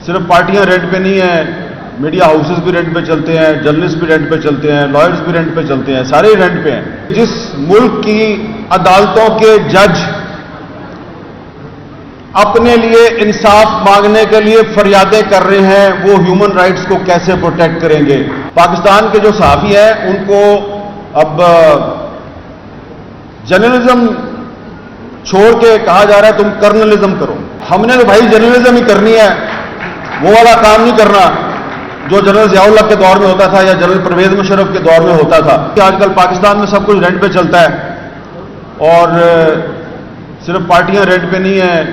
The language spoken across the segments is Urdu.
صرف پارٹیاں رینٹ پہ نہیں ہیں، میڈیا ہاؤسز بھی رینٹ پہ چلتے ہیں، جرنلسٹ بھی رینٹ پہ چلتے ہیں، لائرز بھی رینٹ پہ چلتے ہیں، سارے رینٹ پہ ہیں۔ جس ملک کی عدالتوں کے جج اپنے لیے انصاف مانگنے کے لیے فریادیں کر رہے ہیں، وہ ہیومن رائٹس کو کیسے پروٹیکٹ کریں گے؟ پاکستان کے جو صحافی ہیں ان کو اب جرنلزم چھوڑ کے کہا جا رہا ہے تم کرنلزم کرو۔ ہم نے تو بھائی جرنلزم ہی کرنی ہے، وہ والا کام نہیں کرنا جو جنرل ضیاء اللہ کے دور میں ہوتا تھا یا جنرل پرویز مشرف کے دور میں ہوتا تھا۔ کہ آج کل پاکستان میں سب کچھ رینٹ پہ چلتا ہے اور صرف پارٹیاں رینٹ پہ نہیں ہیں،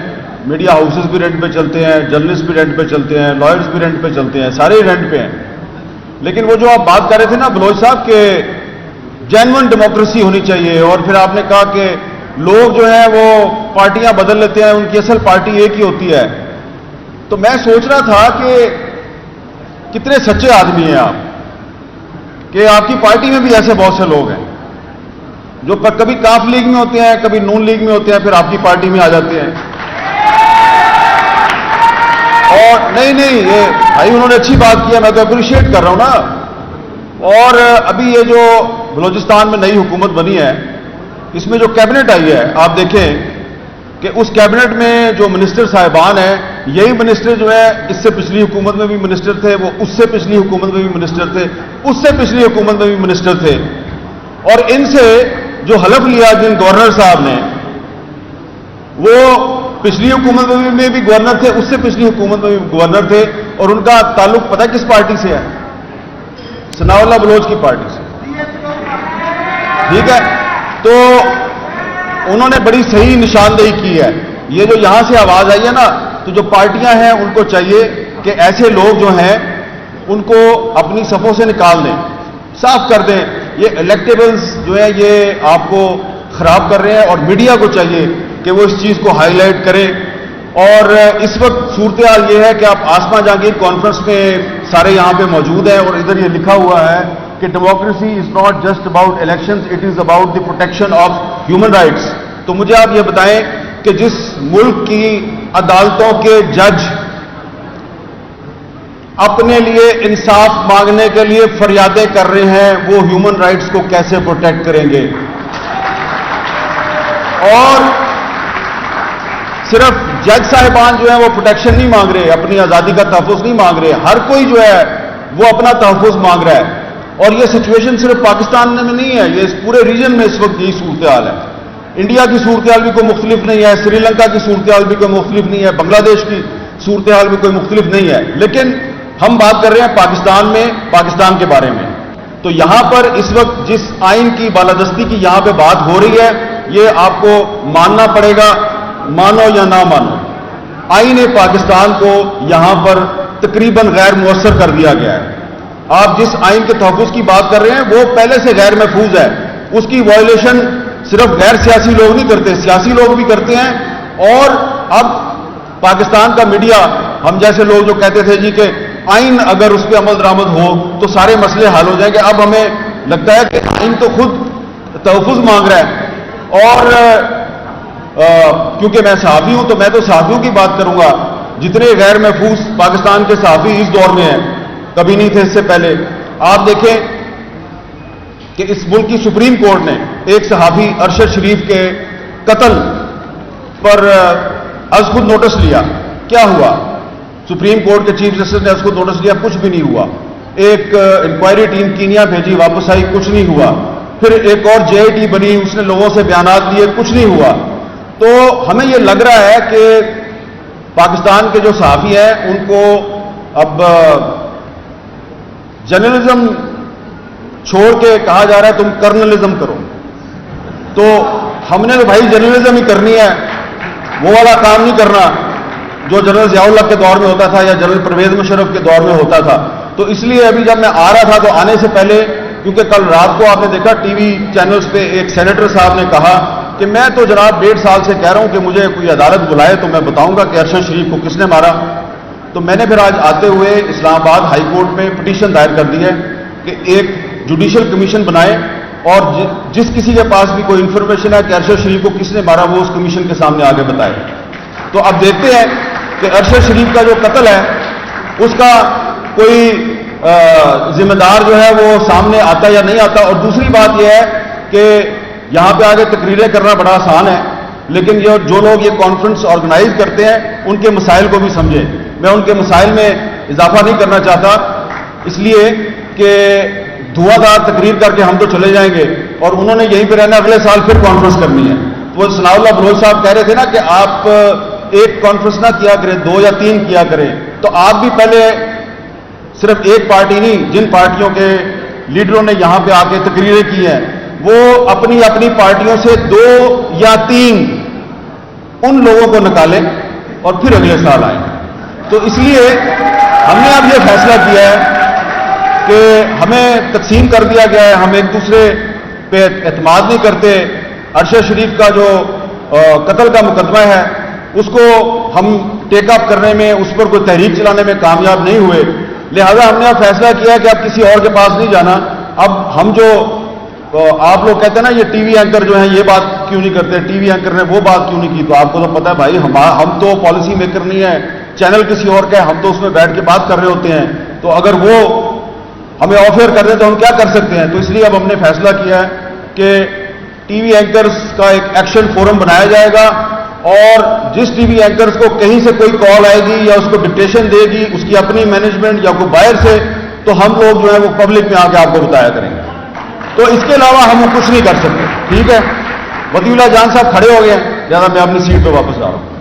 میڈیا ہاؤسز بھی رینٹ پہ چلتے ہیں، جرنلسٹ بھی رینٹ پہ چلتے ہیں، لائرز بھی رینٹ پہ چلتے ہیں، سارے رینٹ پہ ہیں۔ لیکن وہ جو آپ بات کر رہے تھے نا بلوچ صاحب کہ جینوئن ڈیموکریسی ہونی چاہیے، اور پھر آپ نے کہا کہ لوگ جو ہیں وہ پارٹیاں بدل لیتے ہیں، ان کی اصل پارٹی ایک ہی ہوتی ہے، تو میں سوچ رہا تھا کہ کتنے سچے آدمی ہیں آپ کہ آپ کی پارٹی میں بھی ایسے بہت سے لوگ ہیں جو کبھی کاف لیگ میں ہوتے ہیں، کبھی نون لیگ میں ہوتے ہیں، پھر آپ کی پارٹی میں آ جاتے ہیں۔ اور نہیں یہ بھائی انہوں نے اچھی بات کی ہے، میں تو اپریشیٹ کر رہا ہوں نا۔ اور ابھی یہ جو بلوچستان میں نئی حکومت بنی ہے، اس میں جو کیبنٹ آئی ہے، آپ دیکھیں کہ اس کیبنٹ میں جو منسٹر صاحبان ہیں، یہی منسٹر جو ہے اس سے پچھلی حکومت میں بھی منسٹر تھے، وہ اس سے پچھلی حکومت میں بھی منسٹر تھے، اس سے پچھلی حکومت میں بھی منسٹر تھے، اور ان سے جو حلف لیا جن گورنر صاحب نے، وہ پچھلی حکومت میں بھی گورنر تھے، اس سے پچھلی حکومت میں بھی گورنر تھے، اور ان کا تعلق پتہ کس پارٹی سے ہے؟ ثناء اللہ بلوچ کی پارٹی سے۔ ٹھیک ہے، تو انہوں نے بڑی صحیح نشاندہی کی ہے۔ یہ جو یہاں سے آواز آئی ہے نا، تو جو پارٹیاں ہیں ان کو چاہیے کہ ایسے لوگ جو ہیں ان کو اپنی صفوں سے نکال دیں، صاف کر دیں۔ یہ الیکٹیبلز جو ہے یہ آپ کو خراب کر رہے ہیں، اور میڈیا کو چاہیے کہ وہ اس چیز کو ہائی لائٹ کرے۔ اور اس وقت صورتحال یہ ہے کہ آپ آسما جہانگیر کانفرنس میں سارے یہاں پہ موجود ہیں، اور ادھر یہ لکھا ہوا ہے کہ democracy is not just about elections, it is about the protection of human rights. تو مجھے آپ یہ بتائیں کہ جس ملک کی عدالتوں کے جج اپنے لیے انصاف مانگنے کے لیے فریادیں کر رہے ہیں، وہ ہیومن رائٹس کو کیسے پروٹیکٹ کریں گے؟ اور صرف جج صاحبان جو ہیں وہ پروٹیکشن نہیں مانگ رہے، اپنی آزادی کا تحفظ نہیں مانگ رہے، ہر کوئی جو ہے وہ اپنا تحفظ مانگ رہا ہے۔ اور یہ سچویشن صرف پاکستان میں نہیں ہے، یہ اس پورے ریجن میں اس وقت یہی صورتحال ہے۔ انڈیا کی صورتحال بھی کوئی مختلف نہیں ہے، سری لنکا کی صورتحال بھی کوئی مختلف نہیں ہے، بنگلہ دیش کی صورتحال بھی کوئی مختلف نہیں ہے، لیکن ہم بات کر رہے ہیں پاکستان میں، پاکستان کے بارے میں۔ تو یہاں پر اس وقت جس آئین کی بالادستی کی یہاں پہ بات ہو رہی ہے، یہ آپ کو ماننا پڑے گا، مانو یا نہ مانو، آئین پاکستان کو یہاں پر تقریباً غیر مؤثر کر دیا گیا ہے۔ آپ جس آئین کے تحفظ کی بات کر رہے ہیں وہ پہلے سے غیر محفوظ ہے، اس کی وائلیشن صرف غیر سیاسی لوگ نہیں کرتے، سیاسی لوگ بھی کرتے ہیں۔ اور اب پاکستان کا میڈیا، ہم جیسے لوگ جو کہتے تھے جی کہ آئین اگر اس پہ عمل درآمد ہو تو سارے مسئلے حل ہو جائیں گے، اب ہمیں لگتا ہے کہ آئین تو خود تحفظ مانگ رہا ہے۔ اور کیونکہ میں صحافی ہوں تو میں تو صحافیوں کی بات کروں گا، جتنے غیر محفوظ پاکستان کے صحافی اس دور میں ہیں کبھی نہیں تھے اس سے پہلے۔ آپ دیکھیں کہ اس ملک کی سپریم کورٹ نے ایک صحافی ارشد شریف کے قتل پر از خود نوٹس لیا، کیا ہوا؟ سپریم کورٹ کے چیف جسٹس نے از خود نوٹس لیا، کچھ بھی نہیں ہوا۔ ایک انکوائری ٹیم کینیا بھیجی، واپس آئی، کچھ نہیں ہوا۔ پھر ایک اور JIT بنی، اس نے لوگوں سے بیانات لیے، کچھ نہیں ہوا۔ تو ہمیں یہ لگ رہا ہے کہ پاکستان کے جو صحافی ہیں ان کو اب جرنلزم چھوڑ کے کہا جا رہا ہے تم کرنلزم کرو۔ تو ہم نے تو بھائی جرنلزم ہی کرنی ہے، وہ والا کام نہیں کرنا جو جنرل ضیاء اللہ کے دور میں ہوتا تھا یا جنرل پرویز مشرف کے دور میں ہوتا تھا۔ تو اس لیے ابھی جب میں آ رہا تھا تو آنے سے پہلے، کیونکہ کل رات کو آپ نے دیکھا ٹی وی چینلز پہ ایک سینیٹر صاحب نے کہا کہ میں تو جناب 1.5 سال سے کہہ رہا ہوں کہ مجھے کوئی عدالت بلائے تو میں بتاؤں گا کہ ارشد شریف کو کس نے مارا۔ تو میں نے پھر آج آتے ہوئے اسلام آباد ہائی کورٹ میں پٹیشن دائر کر دی ہے کہ ایک جوڈیشل کمیشن بنائے، اور جس کسی کے پاس بھی کوئی انفارمیشن ہے کہ ارشد شریف کو کس نے مارا وہ اس کمیشن کے سامنے آگے بتائے۔ تو اب دیکھتے ہیں کہ ارشد شریف کا جو قتل ہے اس کا کوئی ذمہ دار جو ہے وہ سامنے آتا یا نہیں آتا. اور دوسری بات یہ ہے کہ یہاں پہ آگے تقریریں کرنا بڑا آسان ہے، لیکن یہ جو لوگ یہ کانفرنس آرگنائز کرتے ہیں ان کے مسائل کو بھی سمجھیں. میں ان کے مسائل میں اضافہ نہیں کرنا چاہتا، اس لیے کہ دھواں دار تقریر کر کے ہم تو چلے جائیں گے اور انہوں نے یہیں پہ رہنا، اگلے سال پھر کانفرنس کرنی ہے. وہ ثناء اللہ بلوچ صاحب کہہ رہے تھے نا کہ آپ ایک کانفرنس نہ کیا کریں، 2 یا 3 کیا کریں. تو آپ بھی پہلے صرف ایک پارٹی نہیں، جن پارٹیوں کے لیڈروں نے یہاں پہ آ کے تقریریں کی ہیں وہ اپنی اپنی پارٹیوں سے 2 یا 3 ان لوگوں کو نکالیں اور پھر اگلے سال آئیں. تو اس لیے ہم نے اب یہ فیصلہ کیا ہے کہ ہمیں تقسیم کر دیا گیا ہے، ہم ایک دوسرے پہ اعتماد نہیں کرتے. عرشہ شریف کا جو قتل کا مقدمہ ہے اس کو ہم ٹیک اپ کرنے میں، اس پر کوئی تحریک چلانے میں کامیاب نہیں ہوئے، لہذا ہم نے اب فیصلہ کیا کہ اب کسی اور کے پاس نہیں جانا. اب ہم جو آپ لوگ کہتے ہیں نا یہ ٹی وی اینکر جو ہیں یہ بات کیوں نہیں کرتے، ٹی وی اینکر نے وہ بات کیوں نہیں کی، تو آپ کو تو پتا ہے بھائی ہم تو پالیسی میکر نہیں ہیں، چینل کسی اور کا ہے، ہم تو اس میں بیٹھ کے بات کر رہے ہوتے ہیں. تو اگر وہ ہمیں آفر کر دیں تو ہم کیا کر سکتے ہیں. تو اس لیے اب ہم نے فیصلہ کیا ہے کہ ٹی وی اینکرز کا ایک ایکشن فورم بنایا جائے گا، اور جس ٹی وی اینکرز کو کہیں سے کوئی کال آئے گی یا اس کو ڈکٹیشن دے گی اس کی اپنی مینجمنٹ یا کوئی باہر سے، تو ہم لوگ جو ہے وہ پبلک میں آ کے آپ کو بتایا کریں گے. تو اس کے علاوہ ہم کچھ نہیں کر سکتے. ٹھیک ہے، وطی اللہ جان صاحب کھڑے ہو گئے ہیں، لہٰذا میں اپنی سیٹ پہ واپس جا رہا ہوں.